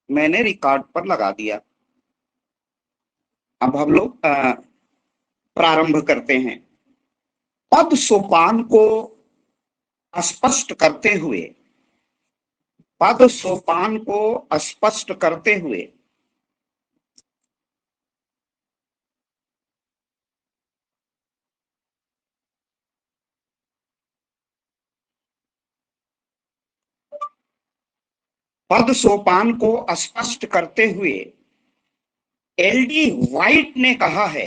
मैंने रिकॉर्ड पर लगा दिया। अब हम लोग प्रारंभ करते हैं। पद सोपान को स्पष्ट करते हुए, पद सोपान को स्पष्ट करते हुए पद सोपान को स्पष्ट करते हुए एलडी व्हाइट ने कहा है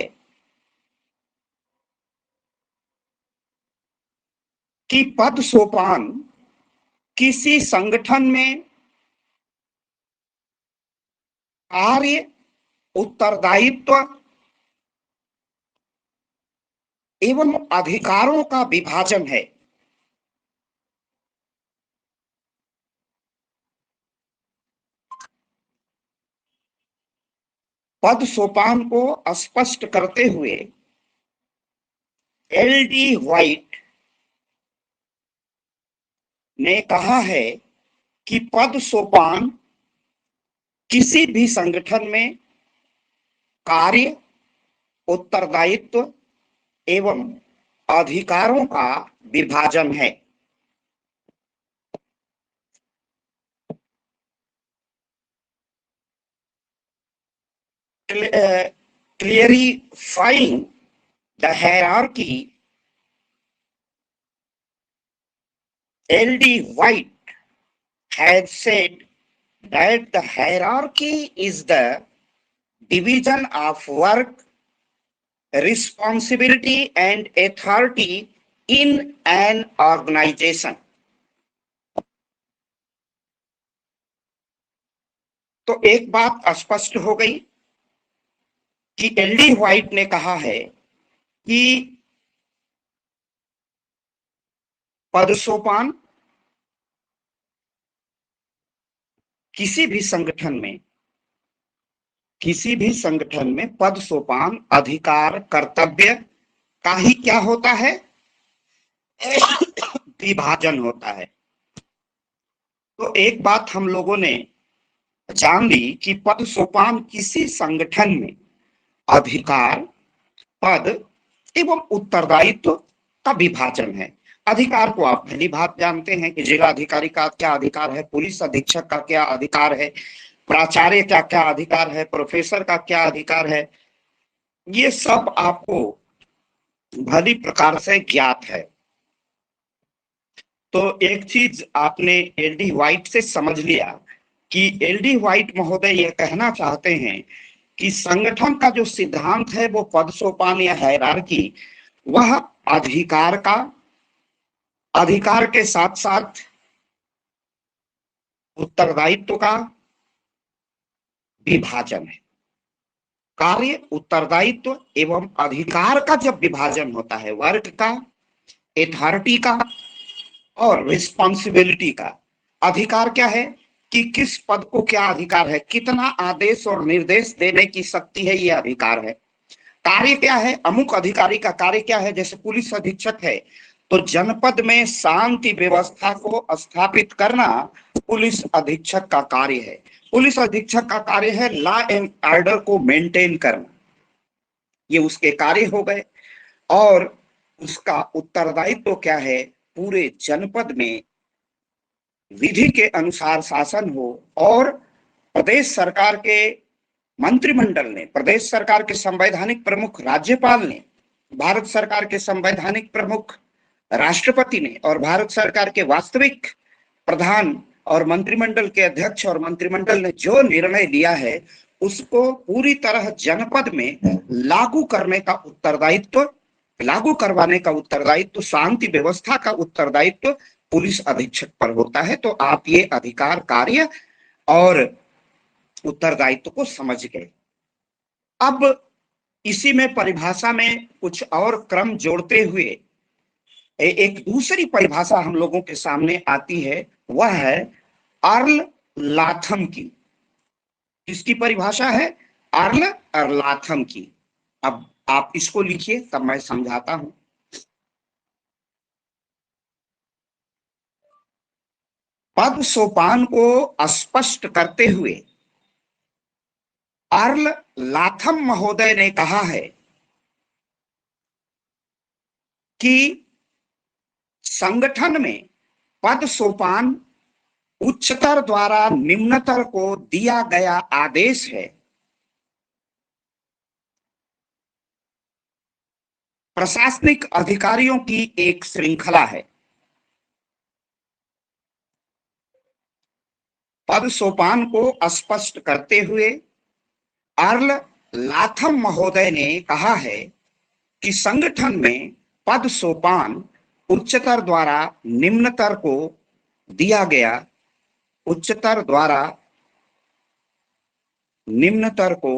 कि पद सोपान किसी संगठन में कार्य, उत्तरदायित्व एवं अधिकारों का विभाजन है। पद सोपान को स्पष्ट करते हुए एलडी व्हाइट ने कहा है कि पद सोपान किसी भी संगठन में कार्य, उत्तरदायित्व एवं अधिकारों का विभाजन है। Clarifying the hierarchy, L.D. White had said that the hierarchy is the division of work, responsibility and authority in an organization. तो एक बात स्पष्ट हो गई कि एलडी व्हाइट ने कहा है कि पद सोपान किसी भी संगठन में पद सोपान अधिकार, कर्तव्य का ही क्या होता है? विभाजन होता है। तो एक बात हम लोगों ने जान ली कि पद सोपान किसी संगठन में अधिकार, पद एवं उत्तरदायित्व का विभाजन है। अधिकार को आप पहली बात जानते हैं कि जिला अधिकारी का क्या अधिकार है, पुलिस अधीक्षक का क्या अधिकार है, प्राचार्य का क्या अधिकार है, प्रोफेसर का क्या अधिकार है, ये सब आपको भली प्रकार से ज्ञात है। तो एक चीज आपने एलडी व्हाइट से समझ लिया कि एलडी व्हाइट महोदय यह कहना चाहते हैं कि संगठन का जो सिद्धांत है वो पद सोपान या हायरार्की, वह अधिकार के साथ साथ उत्तरदायित्व का विभाजन है। कार्य, उत्तरदायित्व एवं अधिकार का जब विभाजन होता है, वर्क का, अथॉरिटी का और रिस्पॉन्सिबिलिटी का। अधिकार क्या है कि किस पद को क्या अधिकार है, कितना आदेश और निर्देश देने की शक्ति है, ये अधिकार है। कार्य क्या है, अमुक अधिकारी का कार्य क्या है, जैसे पुलिस अधीक्षक है तो जनपद में शांति व्यवस्था को स्थापित करना पुलिस अधीक्षक का कार्य है। पुलिस अधीक्षक का कार्य है लॉ एंड ऑर्डर को मेंटेन करना, ये उसके कार्य हो गए। और उसका उत्तरदायित्व क्या है, पूरे जनपद में विधि के अनुसार शासन हो और प्रदेश सरकार के मंत्रिमंडल ने, प्रदेश सरकार के संवैधानिक प्रमुख राज्यपाल ने, भारत सरकार के संवैधानिक प्रमुख राष्ट्रपति ने और भारत सरकार के वास्तविक प्रधान और मंत्रिमंडल के अध्यक्ष और मंत्रिमंडल ने जो निर्णय लिया है उसको पूरी तरह जनपद में लागू करने का उत्तरदायित्व, लागू करवाने का उत्तरदायित्व, शांति व्यवस्था का उत्तरदायित्व पुलिस अधीक्षक पर होता है। तो आप ये अधिकार, कार्य और उत्तरदायित्व को समझ गए। अब इसी में परिभाषा में कुछ और क्रम जोड़ते हुए एक दूसरी परिभाषा हम लोगों के सामने आती है, वह है अर्ल लाथम की। इसकी परिभाषा है अर्ल और लाथम की। अब आप इसको लिखिए, तब मैं समझाता हूं। पद सोपान को स्पष्ट करते हुए अर्ल लाथम महोदय ने कहा है कि संगठन में पद सोपान उच्चतर द्वारा निम्नतर को दिया गया आदेश है। प्रशासनिक अधिकारियों की एक श्रृंखला है। पद सोपान को स्पष्ट करते हुए अर्ल लाथम महोदय ने कहा है कि संगठन में पद सोपान उच्चतर द्वारा निम्नतर को दिया गया उच्चतर द्वारा निम्नतर को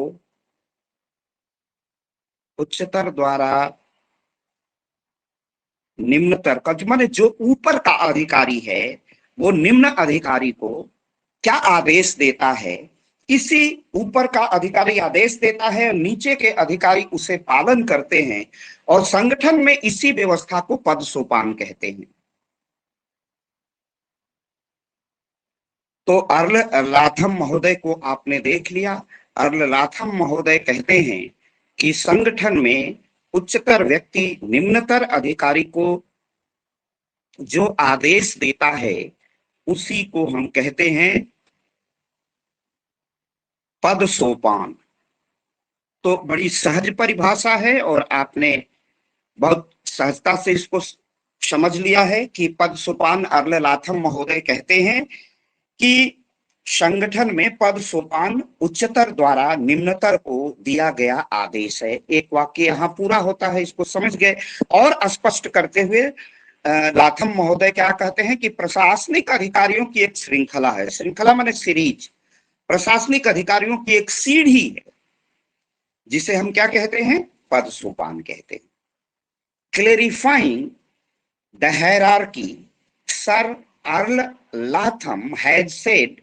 उच्चतर द्वारा निम्नतर का माने जो ऊपर का अधिकारी है वो निम्न अधिकारी को क्या आदेश देता है, इसी ऊपर का अधिकारी आदेश देता है और नीचे के अधिकारी उसे पालन करते हैं और संगठन में इसी व्यवस्था को पद सोपान कहते हैं। तो अर्ल लाथम महोदय को आपने देख लिया। अर्ल लाथम महोदय कहते हैं कि संगठन में उच्चतर व्यक्ति निम्नतर अधिकारी को जो आदेश देता है उसी को हम कहते हैं पद सोपान। तो बड़ी सहज परिभाषा है और आपने बहुत सहजता से इसको समझ लिया है कि पद सोपान अर्ल लाथम महोदय कहते हैं कि संगठन में पद सोपान उच्चतर द्वारा निम्नतर को दिया गया आदेश है। एक वाक्य यहाँ पूरा होता है, इसको समझ गए। और स्पष्ट करते हुए लाथम महोदय क्या कहते हैं कि प्रशासनिक अधिकारियों की एक श्रृंखला है। श्रृंखला माने सीरीज। प्रशासनिक अधिकारियों की एक सीढ़ी है जिसे हम क्या कहते हैं, पद सोपान कहते हैं। Clarifying the hierarchy, sir earl Latham had said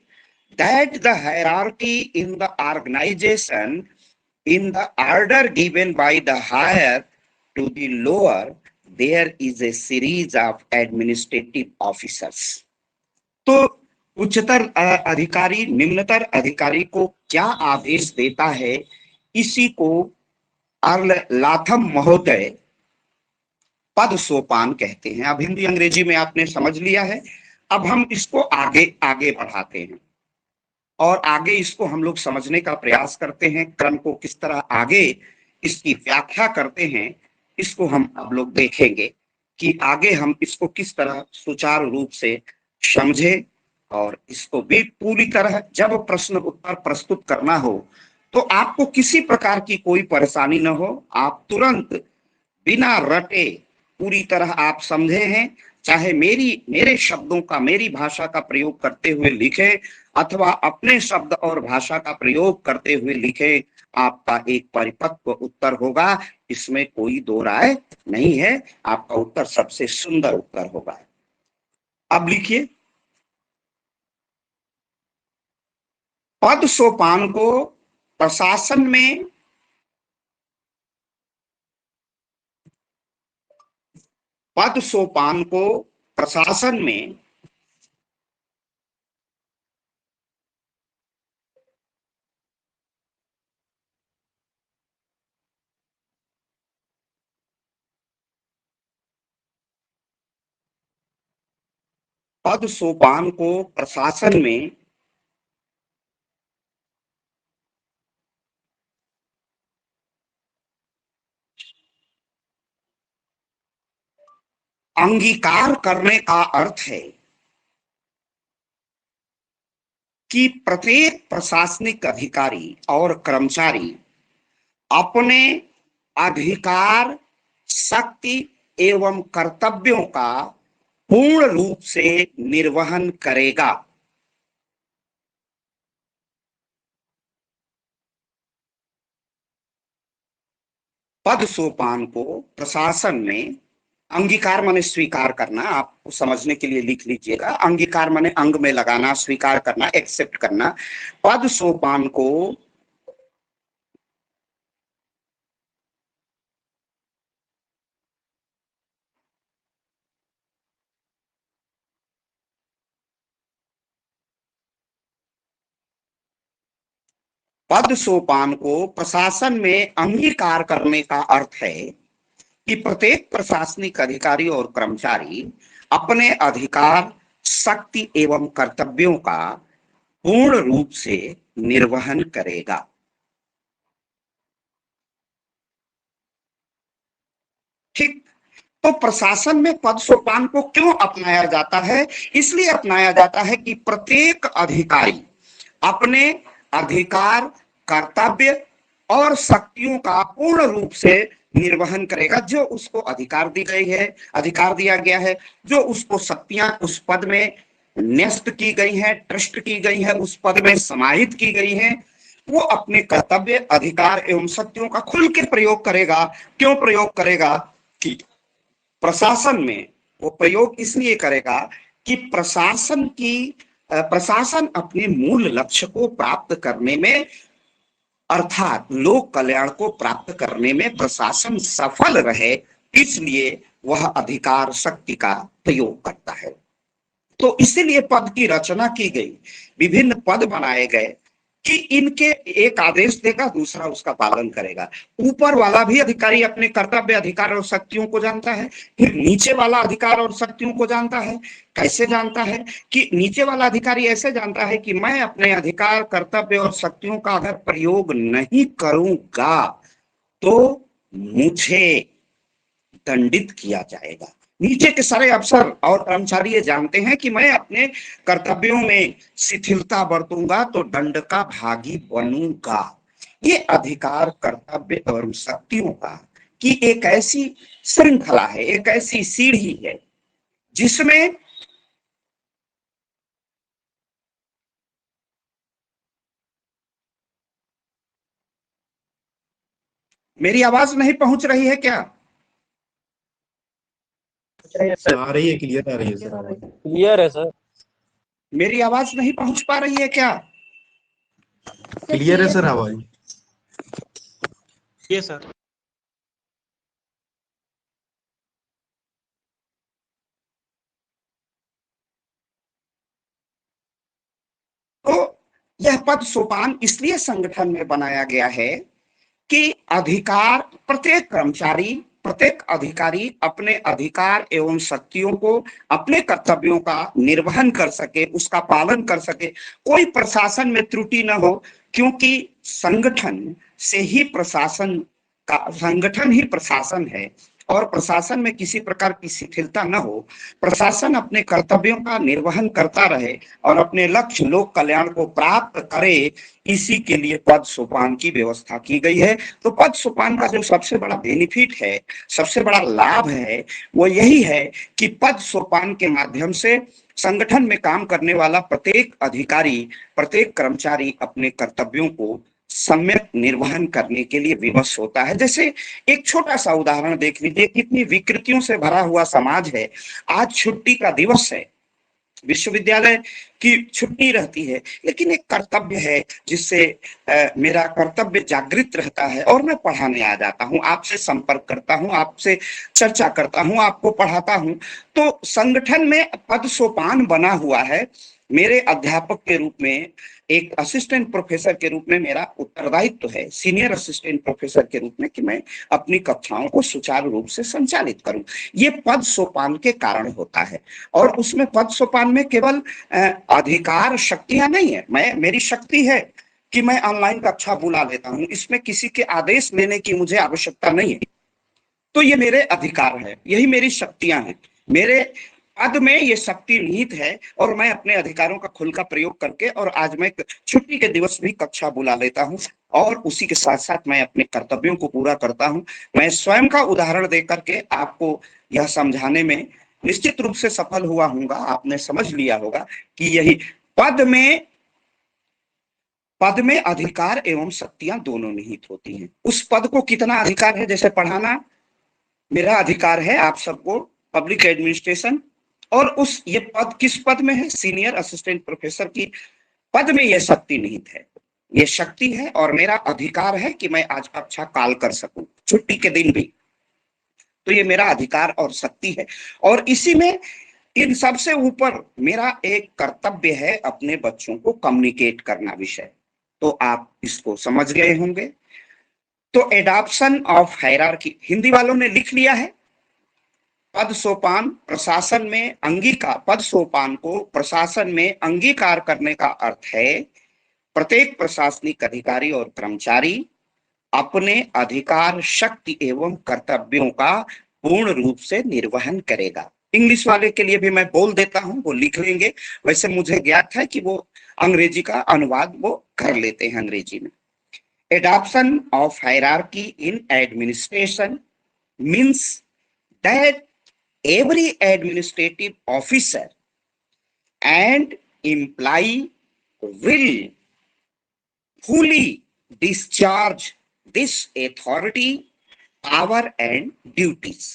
that the hierarchy in the organization in the order given by the higher to the lower, there is a series of administrative officers. तो उच्चतर अधिकारी निम्नतर अधिकारी को क्या आदेश देता है, इसी को अर्ल लाथम महोदय पद सोपान कहते हैं। अब हिंदी अंग्रेजी में आपने समझ लिया है। अब हम इसको आगे आगे बढ़ाते हैं और आगे इसको हम लोग समझने का प्रयास करते हैं। क्रम को किस तरह आगे इसकी व्याख्या करते हैं, इसको हम अब लोग देखेंगे कि आगे हम इसको किस तरह सुचारू रूप से समझे। और इसको भी पूरी तरह जब प्रश्न उत्तर प्रस्तुत करना हो तो आपको किसी प्रकार की कोई परेशानी न हो, आप तुरंत बिना रटे पूरी तरह आप समझे हैं, चाहे मेरे शब्दों का, मेरी भाषा का प्रयोग करते हुए लिखे अथवा अपने शब्द और भाषा का प्रयोग करते हुए लिखे, आपका एक परिपक्व उत्तर होगा। इसमें कोई दो राय नहीं है, आपका उत्तर सबसे सुंदर उत्तर होगा। अब लिखिए, पद सोपान को प्रशासन में पद सोपान को प्रशासन में पद सोपान को प्रशासन में अंगीकार करने का अर्थ है कि प्रत्येक प्रशासनिक अधिकारी और कर्मचारी अपने अधिकार, शक्ति एवं कर्तव्यों का पूर्ण रूप से निर्वहन करेगा। पद सोपान को प्रशासन में, अंगीकार माने स्वीकार करना, आपको समझने के लिए लिख लीजिएगा। अंगीकार माने अंग में लगाना, स्वीकार करना, एक्सेप्ट करना। पद सोपान को पद सोपान को प्रशासन में अंगीकार करने का अर्थ है कि प्रत्येक प्रशासनिक अधिकारी और कर्मचारी अपने अधिकार, शक्ति एवं कर्तव्यों का पूर्ण रूप से निर्वहन करेगा। ठीक। तो प्रशासन में पद सोपान को क्यों अपनाया जाता है? इसलिए अपनाया जाता है कि प्रत्येक अधिकारी अपने अधिकार, कर्तव्य और शक्तियों का पूर्ण रूप से निर्वहन करेगा। जो उसको अधिकार दी गई है, अधिकार दिया गया है, जो उसको शक्तियां उस पद में न्यस्त की गई है, ट्रस्ट की गई है, उस पद में समाहित की गई है, वो अपने कर्तव्य, अधिकार एवं शक्तियों का खुल के प्रयोग करेगा। क्यों प्रयोग करेगा? कि प्रशासन में वो प्रयोग इसलिए करेगा कि प्रशासन अपने मूल लक्ष्य को प्राप्त करने में, अर्थात लोक कल्याण को प्राप्त करने में प्रशासन सफल रहे, इसलिए वह अधिकार शक्ति का प्रयोग करता है। तो इसीलिए पद की रचना की गई, विभिन्न पद बनाए गए कि इनके एक आदेश देगा, दूसरा उसका पालन करेगा। ऊपर वाला भी अधिकारी अपने कर्तव्य, अधिकार और शक्तियों को जानता है, फिर नीचे वाला अधिकार और शक्तियों को जानता है। कैसे जानता है? कि नीचे वाला अधिकारी ऐसे जानता है कि मैं अपने अधिकार, कर्तव्य और शक्तियों का अगर प्रयोग नहीं करूंगा तो मुझे दंडित किया जाएगा। नीचे के सारे अफसर और कर्मचारी ये जानते हैं कि मैं अपने कर्तव्यों में शिथिलता बरतूंगा तो दंड का भागी बनूंगा। ये अधिकार, कर्तव्य और शक्तियों का की एक ऐसी श्रृंखला है, एक ऐसी सीढ़ी है जिसमें मेरी आवाज नहीं पहुंच रही है क्या? आ रही है, क्लियर आ रही है सर। क्लियर है सर। मेरी आवाज नहीं पहुंच पा रही है क्या? क्लियर है सर आवाज। ये सर। तो यह पद सोपान इसलिए संगठन में बनाया गया है कि अधिकार, प्रत्येक कर्मचारी, प्रत्येक अधिकारी अपने अधिकार एवं शक्तियों को, अपने कर्तव्यों का निर्वहन कर सके, उसका पालन कर सके, कोई प्रशासन में त्रुटि न हो, क्योंकि संगठन से ही प्रशासन संगठन ही प्रशासन है और प्रशासन में किसी प्रकार की शिथिलता न हो, प्रशासन अपने कर्तव्यों का निर्वहन करता रहे और अपने लक्ष्य, लोक कल्याण को प्राप्त करे, इसी के लिए पद सोपान की व्यवस्था की गई है। तो पद सोपान का जो सबसे बड़ा बेनिफिट है, सबसे बड़ा लाभ है, वो यही है कि पद सोपान के माध्यम से संगठन में काम करने वाला प्रत्येक अधिकारी, प्रत्येक कर्मचारी अपने कर्तव्यों को सम्यक निर्वहन करने के लिए विवश होता है। जैसे एक छोटा सा उदाहरण देख लीजिए, कितनी विकृतियों से भरा हुआ समाज है। आज छुट्टी का दिवस है, विश्वविद्यालय की छुट्टी रहती है, लेकिन एक कर्तव्य है जिससे मेरा कर्तव्य जागृत रहता है और मैं पढ़ाने आ जाता हूँ, आपसे संपर्क करता हूँ, आपसे चर्चा करता हूँ, आपको पढ़ाता हूँ। तो संगठन में पद सोपान बना हुआ है। मेरे अध्यापक के रूप में, एक असिस्टेंट प्रोफेसर के रूप में मेरा उत्तरदायित्व है, सीनियर असिस्टेंट प्रोफेसर के रूप में, कि मैं अपनी कक्षाओं को सुचारू रूप से संचालित करूं। ये पद सोपान के कारण होता है। और उसमें पद सोपान में केवल अधिकार, शक्तियां नहीं है। मेरी शक्ति है कि मैं ऑनलाइन कक्षा बुला लेता हूं, इसमें किसी के आदेश लेने की मुझे आवश्यकता नहीं है। तो ये मेरे अधिकार है, यही मेरी शक्तियां हैं। मेरे पद में ये शक्ति निहित है और मैं अपने अधिकारों का खुल का प्रयोग करके, और आज मैं छुट्टी के दिवस भी कक्षा बुला लेता हूं और उसी के साथ साथ मैं अपने कर्तव्यों को पूरा करता हूं। मैं स्वयं का उदाहरण देकर के आपको यह समझाने में निश्चित रूप से सफल हुआ हूंगा। आपने समझ लिया होगा कि यही पद में अधिकार एवं शक्तियां दोनों निहित होती हैं। उस पद को कितना अधिकार है, जैसे पढ़ाना मेरा अधिकार है आप सबको, पब्लिक एडमिनिस्ट्रेशन, और उस ये पद किस पद में है, सीनियर असिस्टेंट प्रोफेसर की पद में यह शक्ति निहित है, ये शक्ति है। और मेरा अधिकार है कि मैं आज कक्षा काल कर सकूं, छुट्टी के दिन भी। तो ये मेरा अधिकार और शक्ति है। और इसी में इन सबसे ऊपर मेरा एक कर्तव्य है, अपने बच्चों को कम्युनिकेट करना विषय। तो आप इसको समझ गए होंगे। तो एडॉप्शन ऑफ हायरार्की हिंदी वालों ने लिख लिया है। पद सोपान प्रशासन में अंगीकार, पद सोपान को प्रशासन में अंगीकार करने का अर्थ है प्रत्येक प्रशासनिक अधिकारी और कर्मचारी अपने अधिकार, शक्ति एवं कर्तव्यों का पूर्ण रूप से निर्वहन करेगा। इंग्लिश वाले के लिए भी मैं बोल देता हूं, वो लिख लेंगे। वैसे मुझे ज्ञात है कि वो अंग्रेजी का अनुवाद वो कर लेते हैं अंग्रेजी में। Adoption of hierarchy in administration means that every administrative officer and employee will fully discharge this authority, power and duties.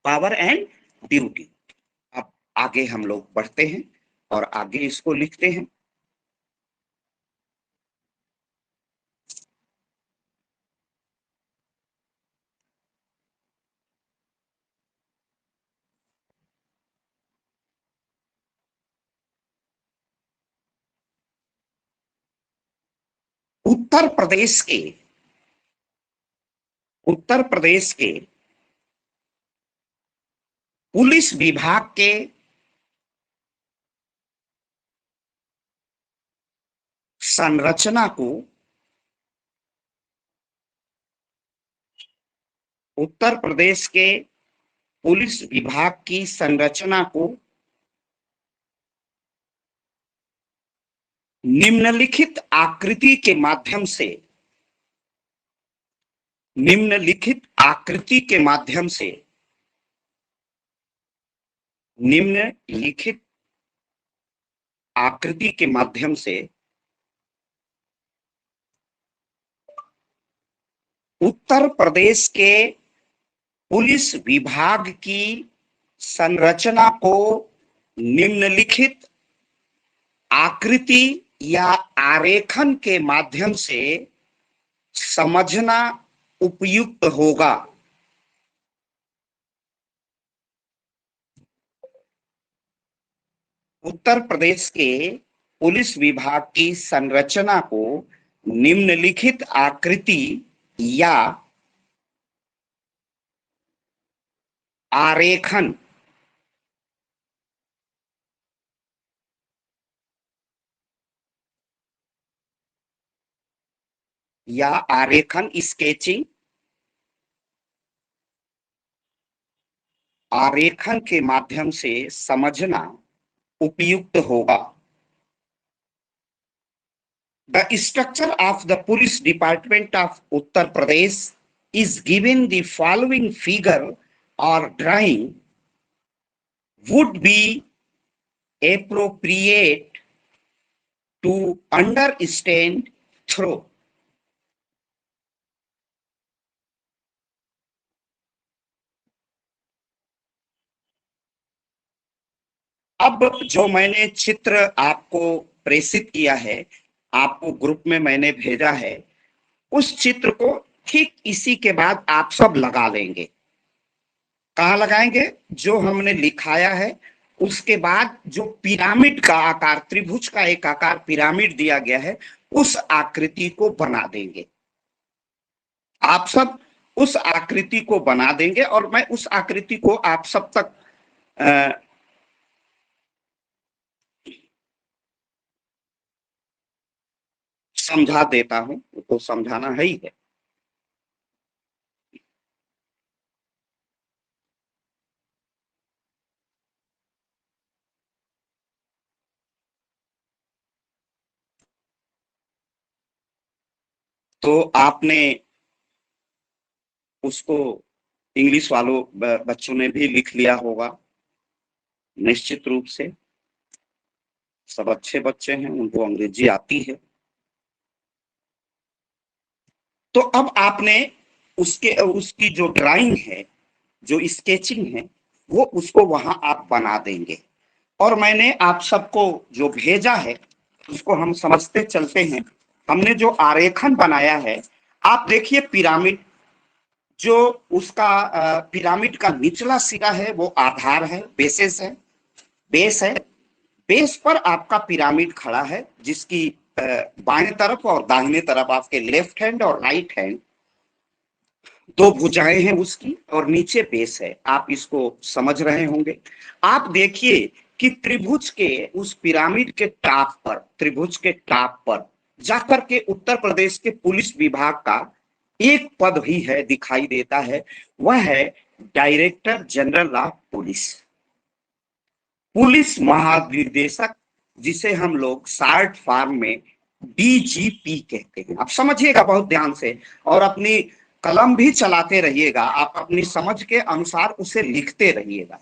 Power and duty. अब आगे हम लोग बढ़ते हैं और आगे इसको लिखते हैं। उत्तर प्रदेश के पुलिस विभाग के संरचना को उत्तर प्रदेश के पुलिस विभाग की संरचना को निम्नलिखित आकृति के माध्यम से निम्नलिखित आकृति के माध्यम से निम्नलिखित आकृति के माध्यम से उत्तर प्रदेश के पुलिस विभाग की संरचना को निम्नलिखित आकृति या आरेखन के माध्यम से समझना उपयुक्त होगा। उत्तर प्रदेश के पुलिस विभाग की संरचना को निम्नलिखित आकृति या आरेखन स्केचिंग आरेखन के माध्यम से समझना उपयुक्त होगा। The structure of the police department of Uttar Pradesh is given the following figure or drawing would be appropriate to understand through. अब जो मैंने चित्र आपको प्रेषित किया है, आपको ग्रुप में मैंने भेजा है, उस चित्र को ठीक इसी के बाद आप सब लगा लेंगे। कहाँ लगाएंगे? जो हमने लिखाया है उसके बाद जो पिरामिड का आकार, त्रिभुज का एक आकार पिरामिड दिया गया है, उस आकृति को बना देंगे। आप सब उस आकृति को बना देंगे और मैं उस आकृति को आप सब तक समझा देता हूं, तो समझाना है ही है। तो आपने उसको इंग्लिश वालों बच्चों ने भी लिख लिया होगा निश्चित रूप से। सब अच्छे बच्चे हैं, उनको अंग्रेजी आती है। तो अब आपने उसकी जो ड्राइंग है, जो स्केचिंग है, वो उसको वहां आप बना देंगे। और मैंने आप सबको जो भेजा है उसको हम समझते चलते हैं। हमने जो आरेखन बनाया है, आप देखिए पिरामिड, जो उसका पिरामिड का निचला सिरा है वो आधार है, बेस है। बेस पर आपका पिरामिड खड़ा है, जिसकी बाएं तरफ और दाहिने तरफ आपके लेफ्ट हैंड और राइट हैंड दो भुजाएं हैं उसकी, और नीचे बेस है। आप इसको समझ रहे होंगे। आप देखिए कि त्रिभुज के उस पिरामिड के टॉप पर, त्रिभुज के टॉप पर जाकर के उत्तर प्रदेश के पुलिस विभाग का एक पद भी है, दिखाई देता है। वह है director general of police, police महानिदेशक, जिसे हम लोग शॉर्ट फॉर्म में डीजीपी कहते हैं। आप समझिएगा बहुत ध्यान से, और अपनी कलम भी चलाते रहिएगा, आप अपनी समझ के अनुसार उसे लिखते रहिएगा।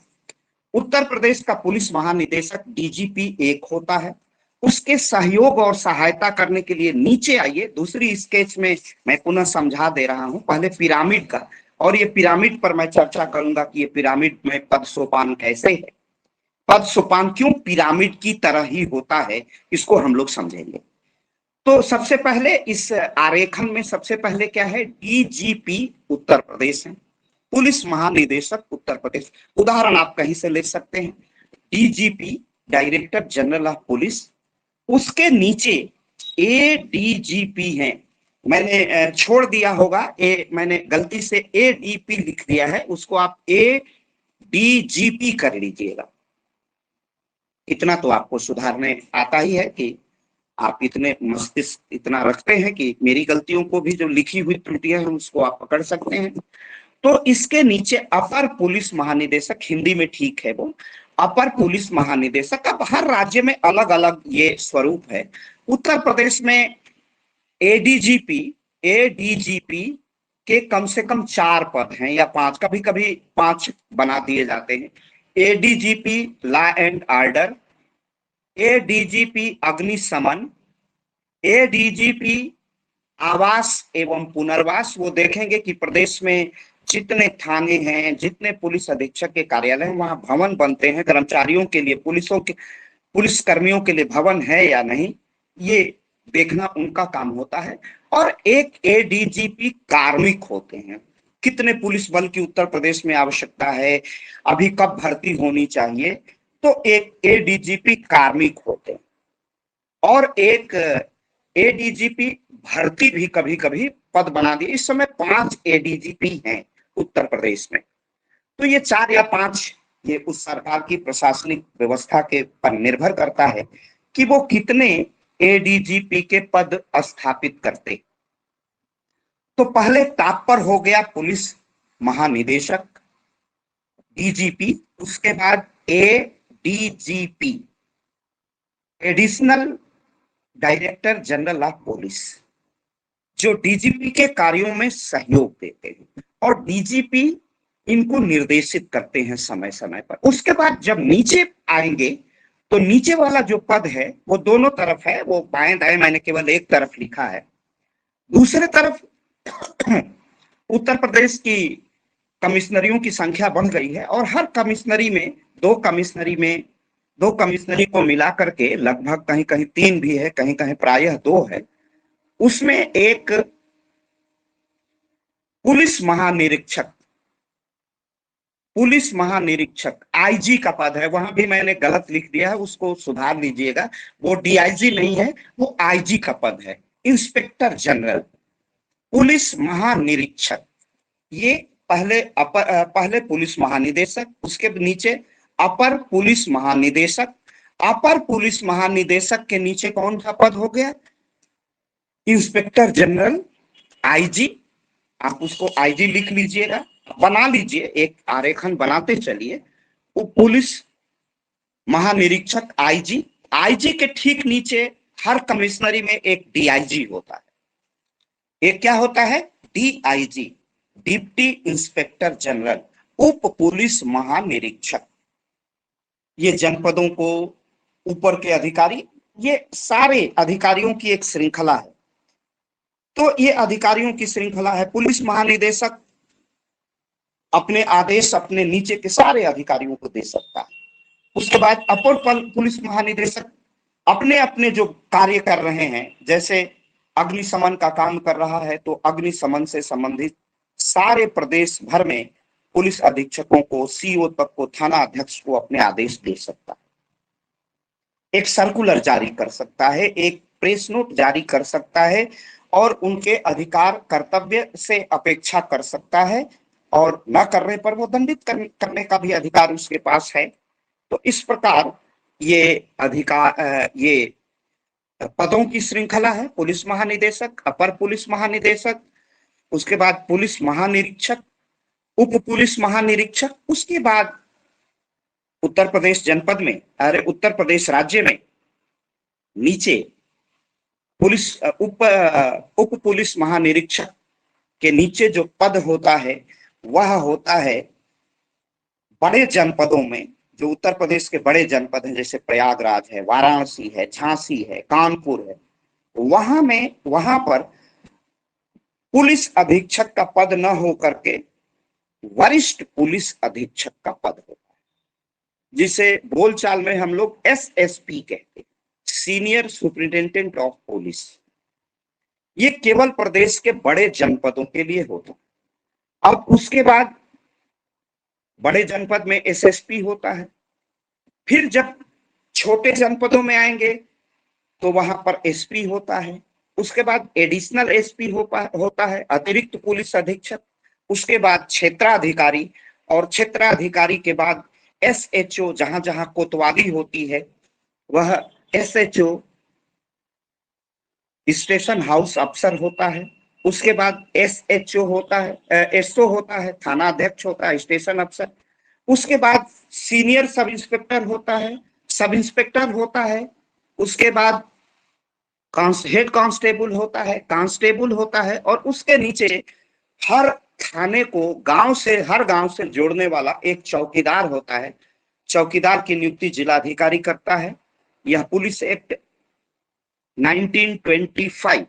उत्तर प्रदेश का पुलिस महानिदेशक डीजीपी एक होता है। उसके सहयोग और सहायता करने के लिए नीचे आइए, दूसरी स्केच में मैं पुनः समझा दे रहा हूं, पहले पिरामिड का, और ये पिरामिड पर मैं चर्चा करूंगा कि ये पिरामिड में पद सोपान कैसे है। पद सोपान क्यों पिरामिड की तरह ही होता है, इसको हम लोग समझेंगे। तो सबसे पहले इस आरेखन में सबसे पहले क्या है, डीजीपी उत्तर प्रदेश है, पुलिस महानिदेशक उत्तर प्रदेश। उदाहरण आप कहीं से ले सकते हैं, DGP director general of police, उसके नीचे एडीजीपी है। मैंने छोड़ दिया होगा, मैंने गलती से एडीपी लिख दिया है, उसको आप एडीजीपी कर लीजिएगा। इतना तो आपको सुधारने आता ही है कि आप इतने मस्तिष्क इतना रखते हैं कि मेरी गलतियों को भी, जो लिखी हुई त्रुटियां हैं, उसको आप पकड़ सकते हैं। तो इसके नीचे अपर पुलिस महानिदेशक, हिंदी में ठीक है वो अपर पुलिस महानिदेशक। अब हर राज्य में अलग अलग ये स्वरूप है। उत्तर प्रदेश में एडीजीपी, एडीजीपी के कम से कम 4 पद हैं या 5, कभी कभी 5 बना दिए जाते हैं। ADGP law and order, ADGP अग्निशमन, एडीजीपी आवास एवं पुनर्वास। वो देखेंगे कि प्रदेश में जितने थाने हैं, जितने पुलिस अधीक्षक के कार्यालय हैं, वहां भवन बनते हैं कर्मचारियों के लिए, पुलिस कर्मियों के लिए भवन है या नहीं, ये देखना उनका काम होता है। और एक एडीजीपी कार्मिक होते हैं, कितने पुलिस बल की उत्तर प्रदेश में आवश्यकता है, अभी कब भर्ती होनी चाहिए, तो एक एडीजीपी कार्मिक होते हैं। और एक एडीजीपी भर्ती भी कभी कभी पद बना दिए। इस समय 5 एडीजीपी हैं उत्तर प्रदेश में। तो ये 4 या 5, ये उस सरकार की प्रशासनिक व्यवस्था के पर निर्भर करता है कि वो कितने एडीजीपी के पद स्थापित करते। तो पहले टॉप पर हो गया पुलिस महानिदेशक डीजीपी, उसके बाद ADGP additional director general of police, जो डीजीपी के कार्यों में सहयोग देते हैं, और डीजीपी इनको निर्देशित करते हैं समय समय पर। उसके बाद जब नीचे आएंगे तो नीचे वाला जो पद है वो दोनों तरफ है, वो बाएं दाएं मैंने केवल एक तरफ लिखा है। दूसरे तरफ उत्तर प्रदेश की कमिश्नरियों की संख्या बढ़ गई है, और हर कमिश्नरी में दो कमिश्नरी को मिला करके लगभग कहीं कहीं 3 भी है, कहीं कहीं प्रायः 2 है। उसमें एक पुलिस महानिरीक्षक आईजी का पद है। वहां भी मैंने गलत लिख दिया है, उसको सुधार लीजिएगा। वो डीआईजी नहीं है, वो आईजी का पद है, इंस्पेक्टर जनरल पुलिस महानिरीक्षक। ये पहले पुलिस महानिदेशक, उसके नीचे अपर पुलिस महानिदेशक। अपर पुलिस महानिदेशक के नीचे कौन सा पद हो गया, इंस्पेक्टर जनरल, आईजी। आप उसको आईजी लिख लीजिएगा, बना लीजिए, एक आरेखन बनाते चलिए। वो पुलिस महानिरीक्षक आईजी, आईजी के ठीक नीचे हर कमिश्नरी में एक डीआईजी होता है। एक क्या होता है, डीआईजी, डिप्टी इंस्पेक्टर जनरल, उप पुलिस महानिरीक्षक। ये जनपदों को ऊपर के अधिकारी, ये सारे अधिकारियों की एक श्रृंखला है। तो ये अधिकारियों की श्रृंखला है। पुलिस महानिदेशक अपने आदेश अपने नीचे के सारे अधिकारियों को दे सकता है। उसके बाद अपर पुलिस महानिदेशक अपने अपने जो कार्य कर रहे हैं, जैसे अग्निशमन का काम कर रहा है तो अग्निशमन से संबंधित सारे प्रदेश भर में पुलिस अधीक्षकों को, सीओ तक को, थाना अध्यक्ष को अपने आदेश दे सकता है। एक सर्कुलर जारी कर सकता है, एक प्रेस नोट जारी कर सकता है और उनके अधिकार कर्तव्य से अपेक्षा कर सकता है और न करने पर वो दंडित करने का भी अधिकार उसके पास है। तो इस प्रकार ये अधिकार, ये पदों की श्रृंखला है। पुलिस महानिदेशक, अपर पुलिस महानिदेशक, उसके बाद पुलिस महानिरीक्षक, उप पुलिस महानिरीक्षक, उसके बाद उत्तर प्रदेश जनपद में, अरे उत्तर प्रदेश राज्य में नीचे पुलिस उप पुलिस महानिरीक्षक के नीचे जो पद होता है वह होता है बड़े जनपदों में, जो उत्तर प्रदेश के बड़े जनपद हैं, जैसे प्रयागराज है, वाराणसी है, झांसी है, कानपुर है, वहां पर पुलिस अधीक्षक का पद न हो करके वरिष्ठ पुलिस अधीक्षक का पद होता है, जिसे बोलचाल में हम लोग एसएसपी कहते हैं, सीनियर सुपरिटेंडेंट ऑफ पुलिस। ये केवल प्रदेश के बड़े जनपदों के लिए होता है। अब उसके बाद बड़े जनपद में एसएसपी होता है। फिर जब छोटे जनपदों में आएंगे तो वहां पर एसपी होता है। उसके बाद एडिशनल एसपी होता है, अतिरिक्त पुलिस अधीक्षक। उसके बाद क्षेत्राधिकारी, और क्षेत्राधिकारी के बाद एसएचओ, जहां जहां कोतवाली होती है वह एसएचओ स्टेशन हाउस अफसर होता है। उसके बाद एसएचओ होता है, एसओ होता है, थाना अध्यक्ष होता है, स्टेशन अफसर। उसके बाद सीनियर सब इंस्पेक्टर होता है, सब इंस्पेक्टर होता है। उसके बाद हेड कांस्टेबल होता है, कांस्टेबल होता है, और उसके नीचे हर थाने को हर गांव से जोड़ने वाला एक चौकीदार होता है। चौकीदार की नियुक्ति जिलाधिकारी करता है। यह पुलिस एक्ट 1925,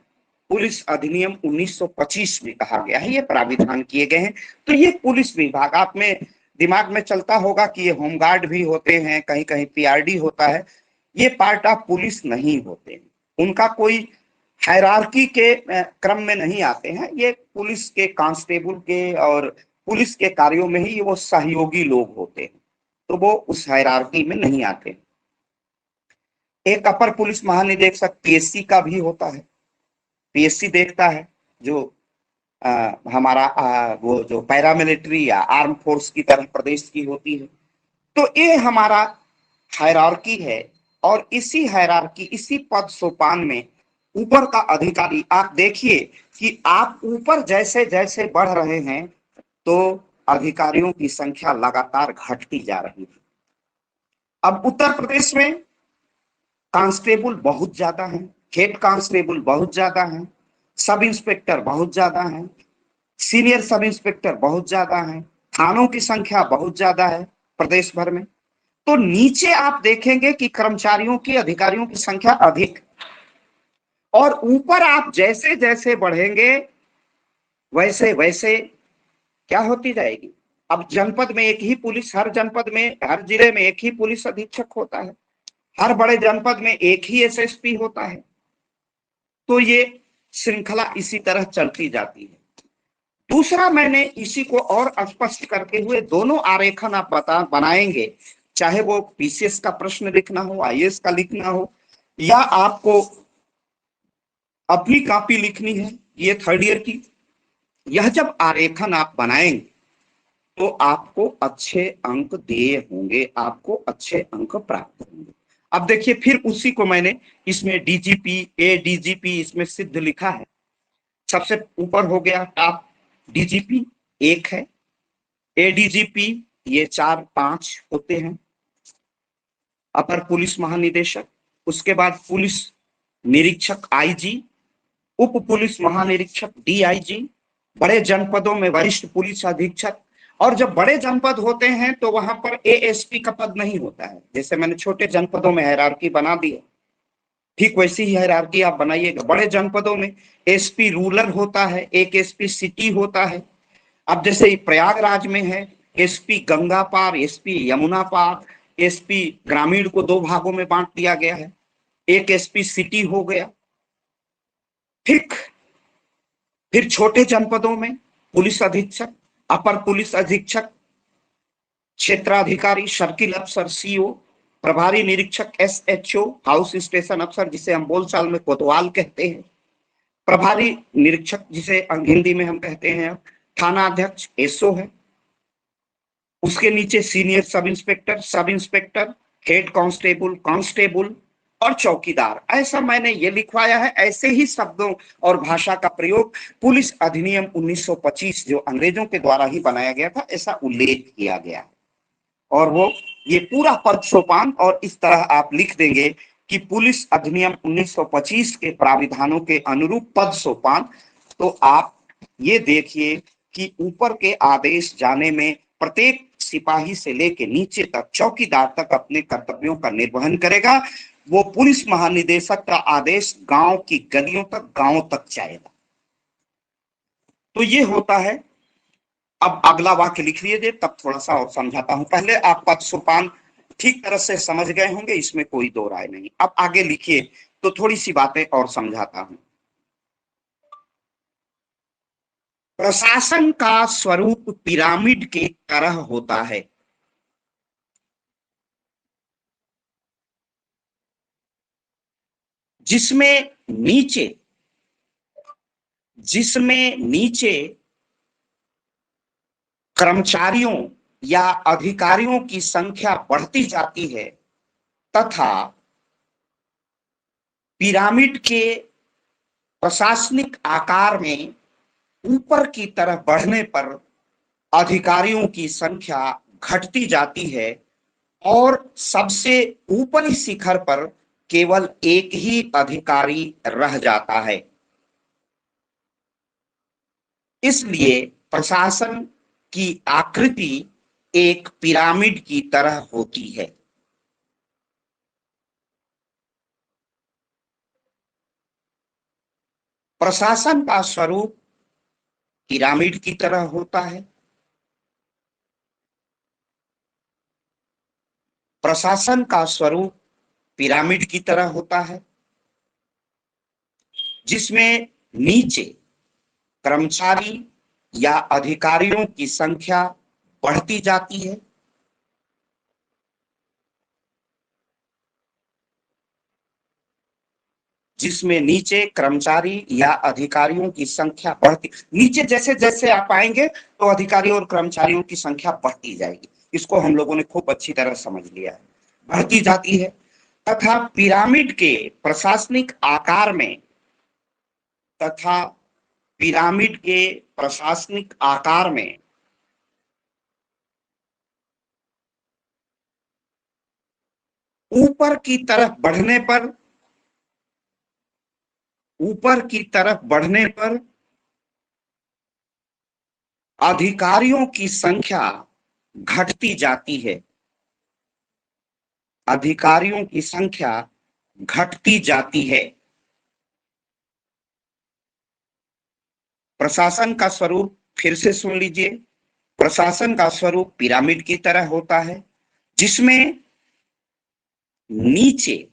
पुलिस अधिनियम 1925 में कहा गया है, ये प्राविधान किए गए हैं। तो ये पुलिस विभाग, आप में दिमाग में चलता होगा कि ये होमगार्ड भी होते हैं, कहीं कहीं पीआरडी होता है, ये पार्ट ऑफ पुलिस नहीं होते हैं। उनका कोई हायरार्की के क्रम में नहीं आते हैं। ये पुलिस के कांस्टेबल के और पुलिस के कार्यों में ही वो सहयोगी लोग होते हैं, तो वो उस हायरार्की में नहीं आते। एक अपर पुलिस महानिदेशक पीएससी का भी होता है। पीएससी देखता है जो हमारा वो जो पैरामिलिट्री या आर्म फोर्स की तरह प्रदेश की होती है। तो ये हमारा हायरार्की है, और इसी हायरार्की, इसी पद सोपान में ऊपर का अधिकारी, आप देखिए कि आप ऊपर जैसे जैसे बढ़ रहे हैं तो अधिकारियों की संख्या लगातार घटती जा रही है। अब उत्तर प्रदेश में कांस्टेबल बहुत ज्यादा हैं, हेड कांस्टेबल बहुत ज्यादा हैं, सब इंस्पेक्टर बहुत ज्यादा हैं, सीनियर सब इंस्पेक्टर बहुत ज्यादा हैं, थानों की संख्या बहुत ज्यादा है प्रदेश भर में। तो नीचे आप देखेंगे कि कर्मचारियों की, अधिकारियों की संख्या अधिक, और ऊपर आप जैसे जैसे बढ़ेंगे वैसे वैसे क्या होती जाएगी। अब जनपद में एक ही पुलिस, हर जनपद में, हर जिले में एक ही पुलिस अधीक्षक होता है, हर बड़े जनपद में एक ही एसएसपी होता है। तो ये श्रृंखला इसी तरह चलती जाती है। दूसरा, मैंने इसी को और स्पष्ट करते हुए दोनों आरेखन आप बनाएंगे, चाहे वो पीसीएस का प्रश्न लिखना हो, आईएएस का लिखना हो, या आपको अपनी कॉपी लिखनी है ये थर्ड ईयर की। यह जब आरेखन आप बनाएंगे तो आपको अच्छे अंक दिए होंगे, आपको अच्छे अंक प्राप्त होंगे। अब देखिए, फिर उसी को मैंने इसमें डीजीपी, एडीजीपी इसमें सिद्ध लिखा है। सबसे ऊपर हो गया टॉप डीजीपी, एक है, एडीजीपी ये 4-5 होते हैं, अपर पुलिस महानिदेशक, उसके बाद पुलिस निरीक्षक आईजी, उप पुलिस महानिरीक्षक डीआईजी, बड़े जनपदों में वरिष्ठ पुलिस अधीक्षक। और जब बड़े जनपद होते हैं तो वहां पर एएसपी का पद नहीं होता है। जैसे मैंने छोटे जनपदों में हायरार्की बना दी है, ठीक वैसी ही हायरार्की आप बनाइएगा। बड़े जनपदों में एसपी रूरल होता है, एक एसपी सिटी होता है। अब जैसे प्रयागराज में है एसपी गंगा पार, एसपी यमुना पार, एसपी ग्रामीण को 2 भागों में बांट दिया गया है, एक एसपी सिटी हो गया। फिर छोटे जनपदों में पुलिस अधीक्षक, अपर पुलिस अधीक्षक, क्षेत्राधिकारी, सर्किल अफसर, सीओ, प्रभारी निरीक्षक SHO, हाउस स्टेशन अफसर, जिसे हम बोलचाल में कोतवाल कहते हैं। प्रभारी निरीक्षक, जिसे हिंदी में हम कहते हैं थाना अध्यक्ष, SO है। उसके नीचे senior sub inspector, head constable, constable और चौकीदार। ऐसा मैंने ये लिखवाया है। ऐसे ही शब्दों और भाषा का प्रयोग पुलिस अधिनियम 1925 जो अंग्रेजों के द्वारा ही बनाया गया था, ऐसा उल्लेख किया गया है। और वो ये पूरा पद सोपान, और इस तरह आप लिख देंगे कि पुलिस अधिनियम 1925 के प्राविधानों के अनुरूप पद सोपान। तो आप ये देखिए कि ऊपर के आदेश जाने में प्रत्येक सिपाही से लेकर नीचे तक चौकीदार तक अपने कर्तव्यों का निर्वहन करेगा। वो पुलिस महानिदेशक का आदेश गांव की गलियों तक, गांव तक जाएगा। तो ये होता है। अब अगला वाक्य लिख लीजिए, तब थोड़ा सा और समझाता हूं। पहले आप पद सोपान ठीक तरह से समझ गए होंगे, इसमें कोई दो राय नहीं। अब आगे लिखिए तो थोड़ी सी बातें और समझाता हूं। प्रशासन का स्वरूप पिरामिड की तरह होता है, जिसमें नीचे कर्मचारियों या अधिकारियों की संख्या बढ़ती जाती है, तथा पिरामिड के प्रशासनिक आकार में ऊपर की तरफ बढ़ने पर अधिकारियों की संख्या घटती जाती है, और सबसे ऊपरी शिखर पर केवल एक ही अधिकारी रह जाता है। इसलिए प्रशासन की आकृति एक पिरामिड की तरह होती है। प्रशासन का स्वरूप पिरामिड की तरह होता है। प्रशासन का स्वरूप पिरामिड की तरह होता है, जिसमें नीचे कर्मचारी या अधिकारियों की संख्या बढ़ती जाती है, जिसमें नीचे कर्मचारी या अधिकारियों की संख्या बढ़ती, नीचे जैसे जैसे आप आएंगे तो अधिकारियों और कर्मचारियों की संख्या बढ़ती जाएगी। इसको हम लोगों ने खूब अच्छी तरह समझ लिया है, बढ़ती जाती है। तथा पिरामिड के प्रशासनिक आकार में तथा पिरामिड के प्रशासनिक आकार में ऊपर की तरफ बढ़ने पर अधिकारियों की संख्या घटती जाती है। अधिकारियों की संख्या घटती जाती है। प्रशासन का स्वरूप फिर से सुन लीजिए। प्रशासन का स्वरूप पिरामिड की तरह होता है, जिसमें नीचे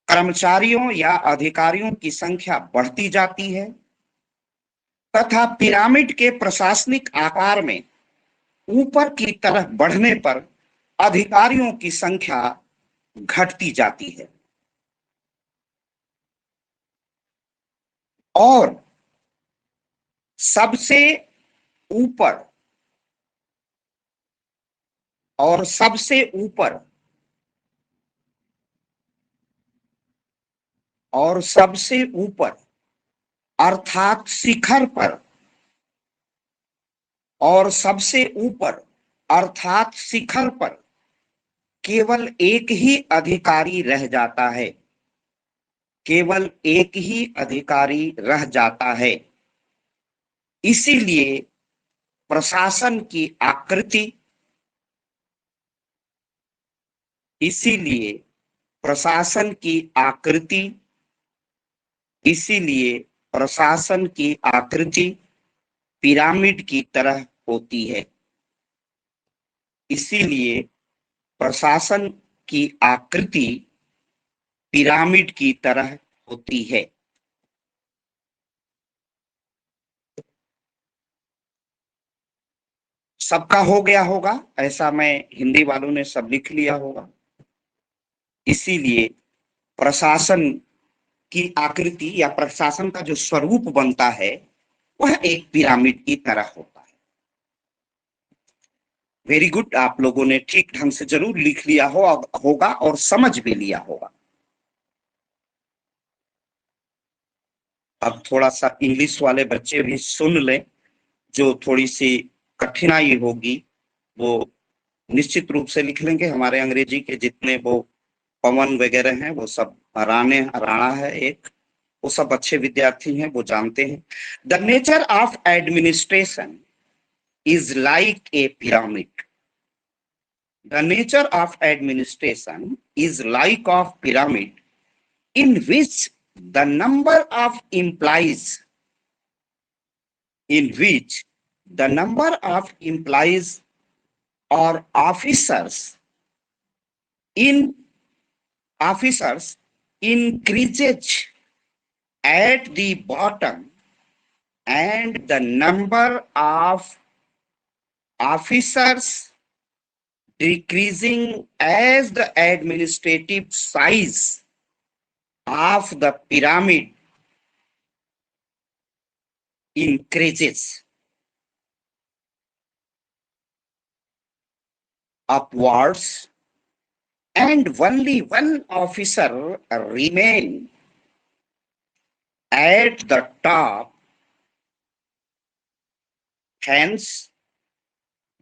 कर्मचारियों या अधिकारियों की संख्या बढ़ती जाती है, तथा पिरामिड के प्रशासनिक आकार में ऊपर की तरफ बढ़ने पर अधिकारियों की संख्या घटती जाती है। और सबसे ऊपर और सबसे ऊपर और सबसे ऊपर अर्थात शिखर पर और सबसे ऊपर अर्थात शिखर पर केवल एक ही अधिकारी रह जाता है। केवल एक ही अधिकारी रह जाता है। इसीलिए प्रशासन की आकृति इसीलिए प्रशासन की आकृति इसीलिए प्रशासन की आकृति पिरामिड की तरह होती है। इसीलिए प्रशासन की आकृति पिरामिड की तरह होती है। सबका हो गया होगा, ऐसा मैं हिंदी वालों ने सब लिख लिया होगा। इसीलिए प्रशासन की आकृति या प्रशासन का जो स्वरूप बनता है वह एक पिरामिड की तरह होता है। वेरी गुड, आप लोगों ने ठीक ढंग से जरूर लिख लिया होगा और समझ भी लिया होगा। अब थोड़ा सा इंग्लिश वाले बच्चे भी सुन लें, जो थोड़ी सी कठिनाई होगी वो निश्चित रूप से लिख लेंगे। हमारे अंग्रेजी के जितने वो पवन वगैरह हैं वो सब राणा है एक, वो सब अच्छे विद्यार्थी हैं, वो जानते हैं। The nature of administration is like a pyramid. The nature of administration is like of pyramid in which the number of implies in which the number of implies or officers increases at the bottom and the number of officers decreasing as the administrative size of the pyramid increases upwards and only one officer remain at the top. Hence,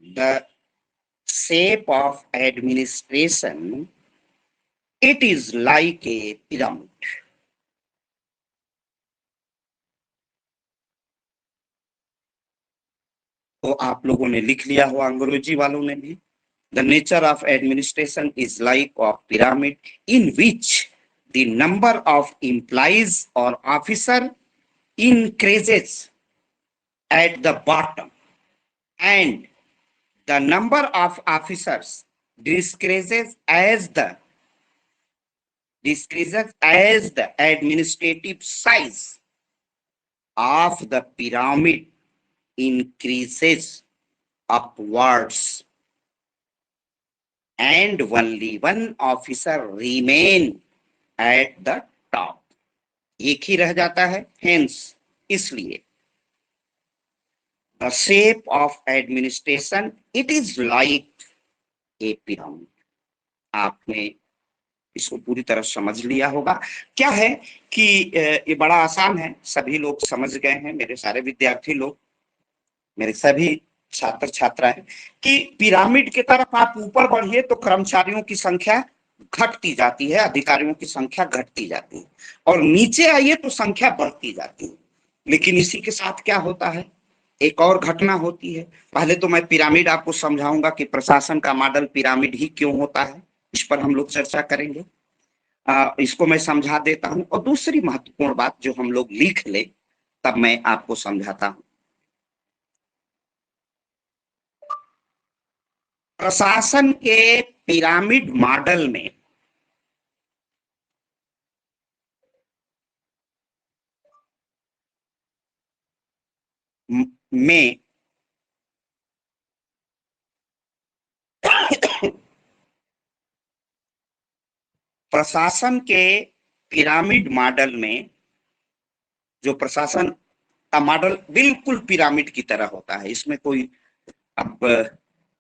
the shape of administration, it is like a pyramid. तो आप लोगों ने लिख लिया हो, अंग्रेजी वालों ने भी। The nature of administration is like a pyramid in which the number of employees or officer increases at the bottom and the number of officers decreases as the administrative size of the pyramid increases upwards and only one officer remain at the top. एक ही रह जाता है, hence इसलिए the shape of administration, it is like a pyramid. आपने इसको पूरी तरह समझ लिया होगा। क्या है कि ये बड़ा आसान है, सभी लोग समझ गए हैं, मेरे सारे विद्यार्थी लोग, मेरे सभी छात्र छात्राएं, कि पिरामिड की तरफ आप ऊपर बढ़िए तो कर्मचारियों की संख्या घटती जाती है, अधिकारियों की संख्या घटती जाती है, और नीचे आइए तो संख्या बढ़ती जाती है। लेकिन इसी के साथ क्या होता है, एक और घटना होती है। पहले तो मैं पिरामिड आपको समझाऊंगा कि प्रशासन का मॉडल पिरामिड ही क्यों होता है, इस पर हम लोग चर्चा करेंगे। इसको मैं समझा देता हूं, और दूसरी महत्वपूर्ण बात जो हम लोग लिख ले तब मैं आपको समझाता हूं। प्रशासन के पिरामिड मॉडल में प्रशासन के पिरामिड मॉडल में जो प्रशासन का मॉडल बिल्कुल पिरामिड की तरह होता है, इसमें कोई अब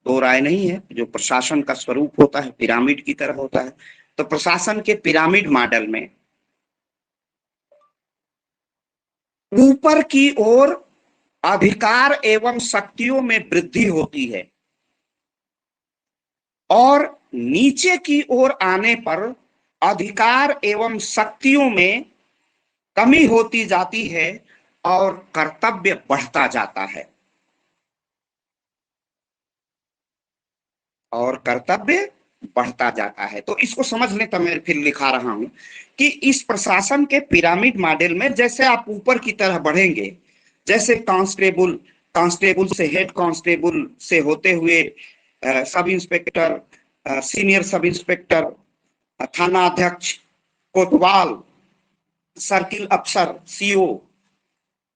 दो राय नहीं है। जो प्रशासन का स्वरूप होता है पिरामिड की तरह होता है। तो प्रशासन के पिरामिड मॉडल में ऊपर की ओर अधिकार एवं शक्तियों में वृद्धि होती है और नीचे की ओर आने पर अधिकार एवं शक्तियों में कमी होती जाती है और कर्तव्य बढ़ता जाता है, और कर्तव्य बढ़ता जाता है। तो इसको समझ लें, तो मैं फिर लिखा रहा हूं कि इस प्रशासन के पिरामिड मॉडल में जैसे आप ऊपर की तरह बढ़ेंगे, जैसे कांस्टेबल से हेड कांस्टेबल से होते हुए sub inspector, senior sub inspector, थाना अध्यक्ष, कोतवाल, सर्किल अफसर, CO,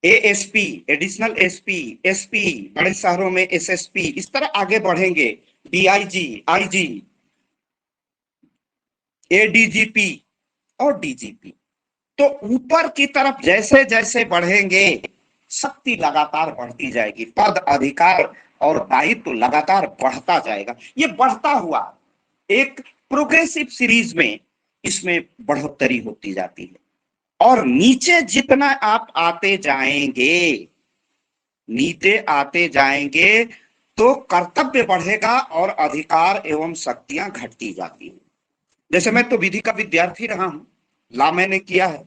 ASP, additional SP, SP, बड़े शहरों में एसएसपी, इस तरह आगे बढ़ेंगे, डीआईजी, आईजी, एडीजीपी और डीजीपी। तो ऊपर की तरफ जैसे जैसे बढ़ेंगे शक्ति लगातार बढ़ती जाएगी, पद अधिकार और दायित्व लगातार बढ़ता जाएगा। ये बढ़ता हुआ एक प्रोग्रेसिव सीरीज में इसमें बढ़ोतरी होती जाती है। और नीचे जितना आप आते जाएंगे, नीचे आते जाएंगे तो कर्तव्य बढ़ेगा और अधिकार एवं शक्तियां घटती जाती है। जैसे मैं तो विधि का विद्यार्थी रहा हूं, ला मैंने किया है,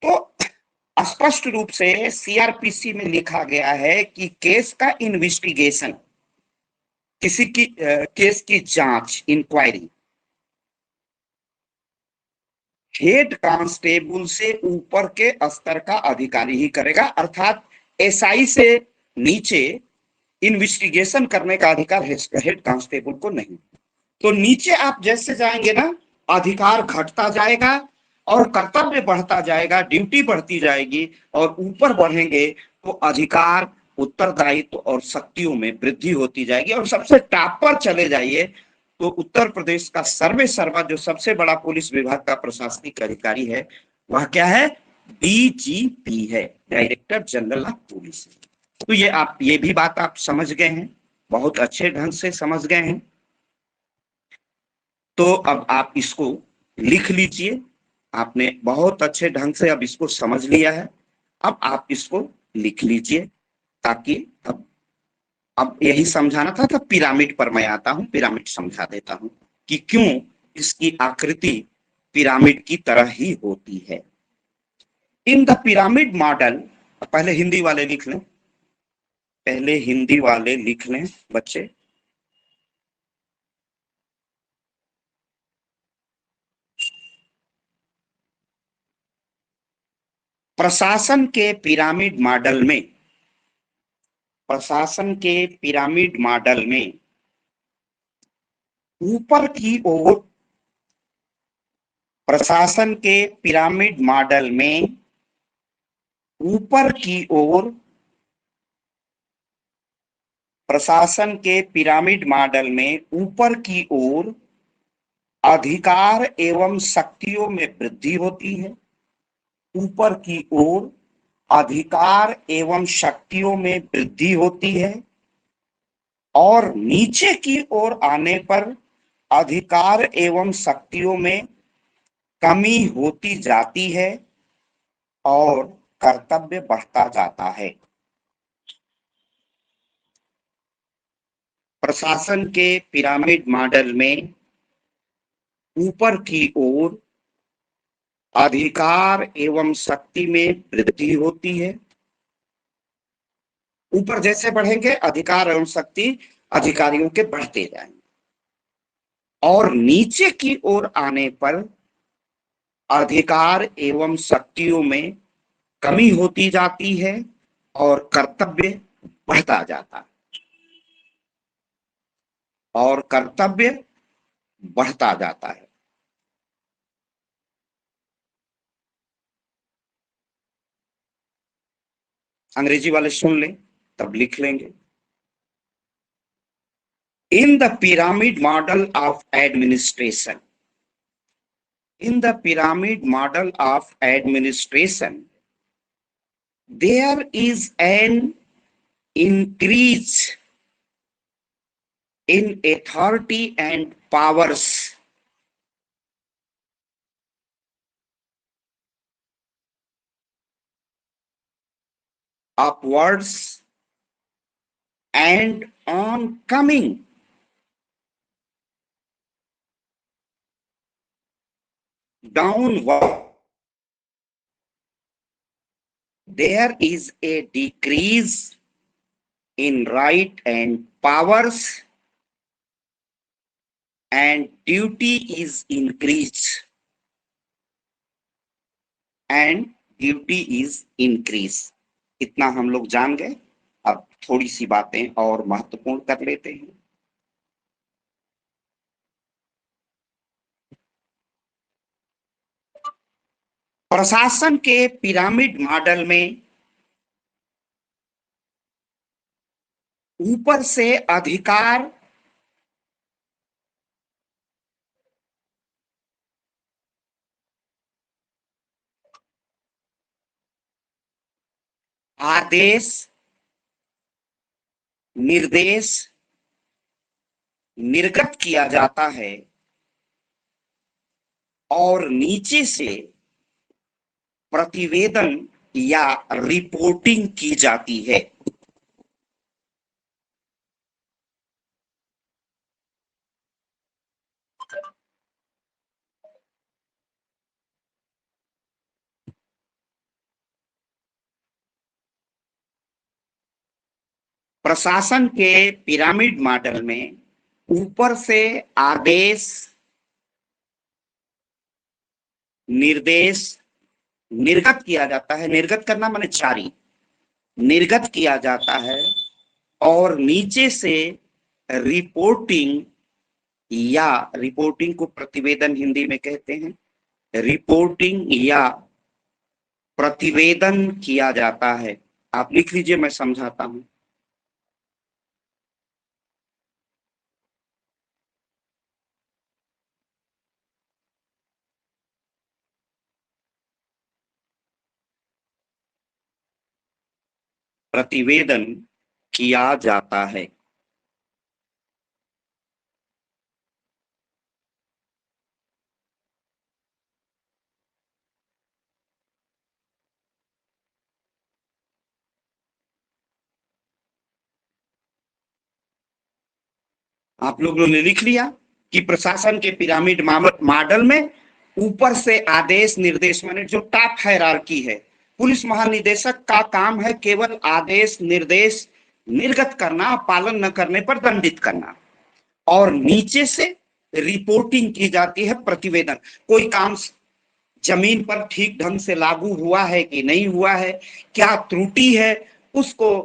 तो स्पष्ट रूप से सीआरपीसी में लिखा गया है कि केस का इन्वेस्टिगेशन, किसी की केस की जांच, इंक्वायरी हेड कांस्टेबल से ऊपर के स्तर का अधिकारी ही करेगा, अर्थात एसआई से नीचे इन्वेस्टिगेशन करने का अधिकार हेड कांस्टेबल को नहीं। तो नीचे आप जैसे जाएंगे ना, अधिकार घटता जाएगा और कर्तव्य बढ़ता जाएगा, ड्यूटी बढ़ती जाएगी, और ऊपर बढ़ेंगे तो अधिकार, उत्तरदायित्व और शक्तियों में वृद्धि होती जाएगी। और सबसे टॉप पर चले जाइए तो उत्तर प्रदेश का सर्वे सर्वा जो सबसे बड़ा पुलिस विभाग का प्रशासनिक अधिकारी है, वह क्या है? डीजीपी है, डायरेक्टर जनरल ऑफ पुलिस। तो ये भी बात आप समझ गए हैं, बहुत अच्छे ढंग से समझ गए हैं। तो अब आप इसको लिख लीजिए, आपने बहुत अच्छे ढंग से अब इसको समझ लिया है। अब आप इसको लिख लीजिए, ताकि अब यही समझाना था। तो पिरामिड पर मैं आता हूं, पिरामिड समझा देता हूं कि क्यों इसकी आकृति पिरामिड की तरह ही होती है। इन द पिरामिड मॉडल, पहले हिंदी वाले लिख लें, पहले हिंदी वाले लिख लें बच्चे। प्रशासन के पिरामिड मॉडल में, प्रशासन के पिरामिड मॉडल में ऊपर की ओर, प्रशासन के पिरामिड मॉडल में ऊपर की ओर, प्रशासन के पिरामिड मॉडल में ऊपर की ओर अधिकार एवं शक्तियों में वृद्धि होती है। ऊपर की ओर अधिकार एवं शक्तियों में वृद्धि होती है, और नीचे की ओर आने पर अधिकार एवं शक्तियों में कमी होती जाती है और कर्तव्य बढ़ता जाता है। प्रशासन के पिरामिड मॉडल में ऊपर की ओर अधिकार एवं शक्ति में वृद्धि होती है। ऊपर जैसे बढ़ेंगे अधिकार एवं शक्ति अधिकारियों के बढ़ते जाएंगे, और नीचे की ओर आने पर अधिकार एवं शक्तियों में कमी होती जाती है और कर्तव्य बढ़ता जाता है, और कर्तव्य बढ़ता जाता है। अंग्रेजी वाले सुन लें, तब लिख लेंगे। इन the pyramid model of administration, in the pyramid model of administration, there is an increase in authority and powers upwards and on coming downward. There is a decrease in right and powers, and duty is increased, and duty is increased. इतना हम लोग जान गए। अब थोड़ी सी बातें और महत्वपूर्ण कर लेते हैं। प्रशासन के पिरामिड मॉडल में ऊपर से अधिकार आदेश, निर्देश निर्गत किया जाता है और नीचे से प्रतिवेदन या रिपोर्टिंग की जाती है। प्रशासन के पिरामिड मॉडल में ऊपर से आदेश, निर्देश निर्गत किया जाता है। निर्गत करना माने जारी, निर्गत किया जाता है और नीचे से रिपोर्टिंग, या रिपोर्टिंग को प्रतिवेदन हिंदी में कहते हैं, रिपोर्टिंग या प्रतिवेदन किया जाता है। आप लिख लीजिए, मैं समझाता हूं। प्रतिवेदन किया जाता है। आप लोगों ने लिख लिया कि प्रशासन के पिरामिड मॉडल में ऊपर से आदेश, निर्देश माने जो टॉप हायरार्की है, पुलिस महानिदेशक का काम है केवल आदेश, निर्देश निर्गत करना, पालन न करने पर दंडित करना, और नीचे से रिपोर्टिंग की जाती है, प्रतिवेदन। कोई काम जमीन पर ठीक ढंग से लागू हुआ है कि नहीं हुआ है, क्या त्रुटि है, उसको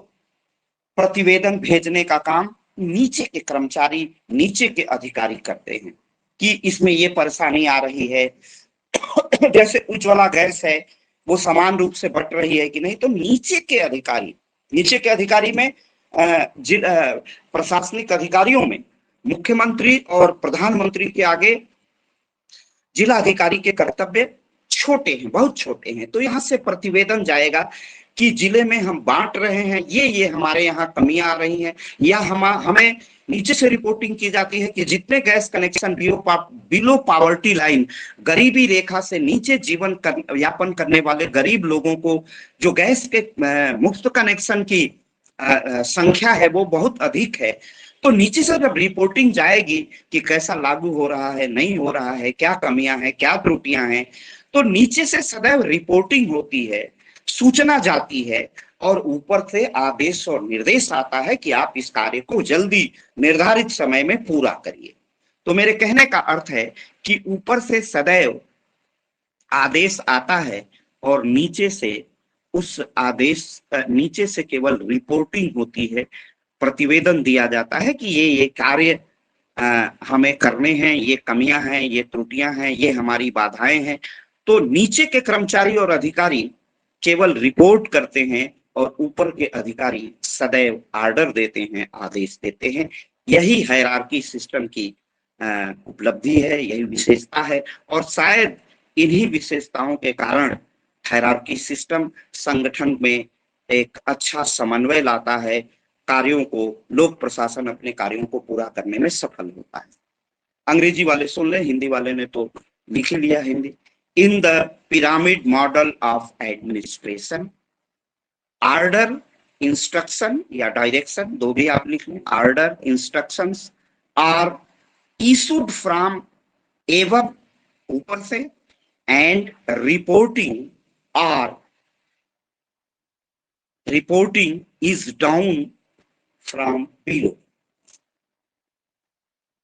प्रतिवेदन भेजने का काम नीचे के कर्मचारी, नीचे के अधिकारी करते हैं कि इसमें ये परेशानी आ रही है। जैसे उज्ज्वला गैस है, वो समान रूप से बट रही है कि नहीं, तो नीचे के अधिकारी में प्रशासनिक अधिकारियों में मुख्यमंत्री और प्रधानमंत्री के आगे जिला अधिकारी के कर्तव्य छोटे हैं, बहुत छोटे हैं। तो यहाँ से प्रतिवेदन जाएगा कि जिले में हम बांट रहे हैं, ये हमारे यहाँ कमियां आ रही हैं, या हमें नीचे से रिपोर्टिंग की जाती है कि जितने gas connection below poverty line, गरीबी रेखा से नीचे जीवन यापन करने वाले गरीब लोगों को जो गैस के मुफ्त कनेक्शन की संख्या है वो बहुत अधिक है। तो नीचे से जब रिपोर्टिंग जाएगी कि कैसा लागू हो रहा है, नहीं हो रहा है, क्या कमियां हैं, क्या त्रुटियां हैं, तो नीचे से सदैव रिपोर्टिंग होती है, सूचना जाती है, और ऊपर से आदेश और निर्देश आता है कि आप इस कार्य को जल्दी निर्धारित समय में पूरा करिए। तो मेरे कहने का अर्थ है कि ऊपर से सदैव आदेश आता है और नीचे से उस आदेश, नीचे से केवल रिपोर्टिंग होती है, प्रतिवेदन दिया जाता है कि ये कार्य हमें करने हैं, ये कमियां हैं, ये त्रुटियां हैं, ये हमारी बाधाएं हैं। तो नीचे के कर्मचारी और अधिकारी केवल रिपोर्ट करते हैं और ऊपर के अधिकारी सदैव आर्डर देते हैं, आदेश देते हैं। यही हायरार्की सिस्टम की उपलब्धि है, यही विशेषता है, और शायद इन्हीं विशेषताओं के कारण हायरार्की सिस्टम संगठन में एक अच्छा समन्वय लाता है, कार्यों को, लोक प्रशासन अपने कार्यों को पूरा करने में सफल होता है। अंग्रेजी वाले सुन ले, हिंदी वाले ने तो लिख लिया Hindi. In the pyramid model of administration, order, instruction या डायरेक्शन, दो भी आप लिख लें, order, instructions are issued from above, ऊपर से, and reporting is down from below,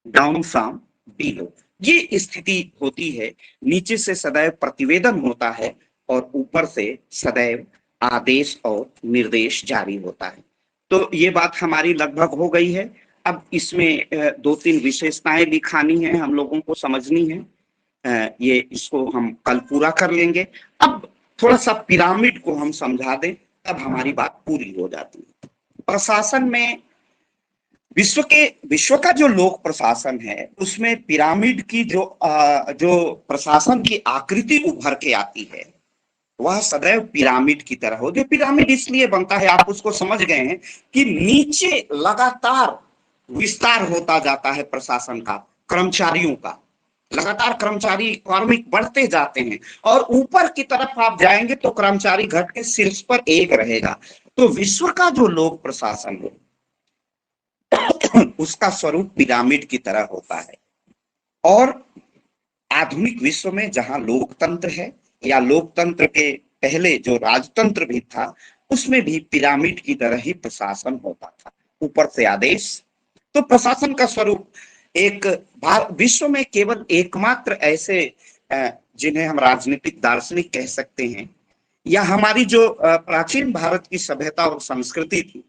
down from below. ये स्थिति होती है, नीचे से सदैव प्रतिवेदन होता है और ऊपर से सदैव आदेश और निर्देश जारी होता है। तो ये बात हमारी लगभग हो गई है। अब इसमें दो तीन विशेषताएं दिखानी है, हम लोगों को समझनी है, ये इसको हम कल पूरा कर लेंगे। अब थोड़ा सा पिरामिड को हम समझा दें, तब हमारी बात पूरी हो जाती है। प्रशासन में विश्व का जो लोक प्रशासन है, उसमें पिरामिड की जो प्रशासन की आकृति उभर के आती है, वह सदैव पिरामिड की तरह हो। जो पिरामिड इसलिए बनता है, आप उसको समझ गए हैं कि नीचे लगातार विस्तार होता जाता है प्रशासन का, कर्मचारियों का, लगातार कर्मचारी कार्मिक बढ़ते जाते हैं, और ऊपर की तरफ आप जाएंगे तो कर्मचारी घट के शीर्ष पर एक रहेगा। तो विश्व का जो लोक प्रशासन है उसका स्वरूप पिरामिड की तरह होता है। और आधुनिक विश्व में जहां लोकतंत्र है, या लोकतंत्र के पहले जो राजतंत्र भी था, उसमें भी पिरामिड की तरह ही प्रशासन होता था, ऊपर से आदेश। तो प्रशासन का स्वरूप एक विश्व में केवल एकमात्र ऐसे जिन्हें हम राजनीतिक दार्शनिक कह सकते हैं, या हमारी जो प्राचीन भारत की सभ्यता और संस्कृति थी,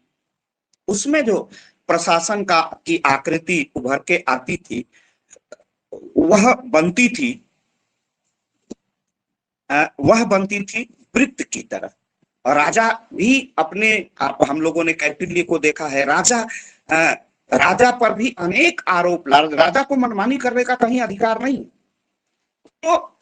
उसमें जो प्रशासन का की आकृति उभर के आती थी, वह बनती थी वृत्त की तरह। और राजा भी अपने, आप हम लोगों ने कैटिल्य को देखा है, राजा पर भी अनेक आरोप, राजा को मनमानी करने का कहीं अधिकार नहीं। तो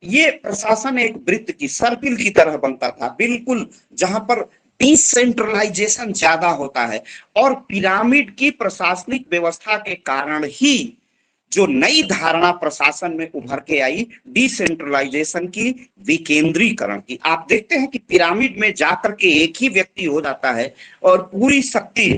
ये प्रशासन एक वृत्त की, सर्किल की तरह बनता था, बिल्कुल जहां पर डिसेंट्रलाइजेशन ज्यादा होता है। और पिरामिड की प्रशासनिक व्यवस्था के कारण ही जो नई धारणा प्रशासन में उभर के आई, डिसेंट्रलाइजेशन की, विकेंद्रीकरण की। आप देखते हैं कि पिरामिड में जाकर के एक ही व्यक्ति हो जाता है और पूरी शक्ति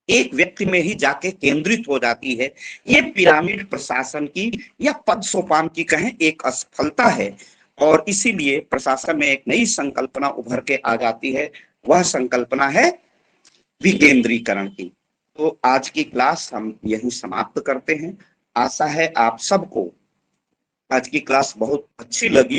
एक व्यक्ति में ही जाके केंद्रित हो जाती है। ये पिरामिड प्रशासन की या पद सोपान की कहें एक असफलता है, और इसीलिए प्रशासन में एक नई संकल्पना उभर के आ जाती है। वह संकल्पना है विकेंद्रीकरण की। तो आज की क्लास हम यही समाप्त करते हैं। आशा है आप सबको आज की क्लास बहुत अच्छी लगी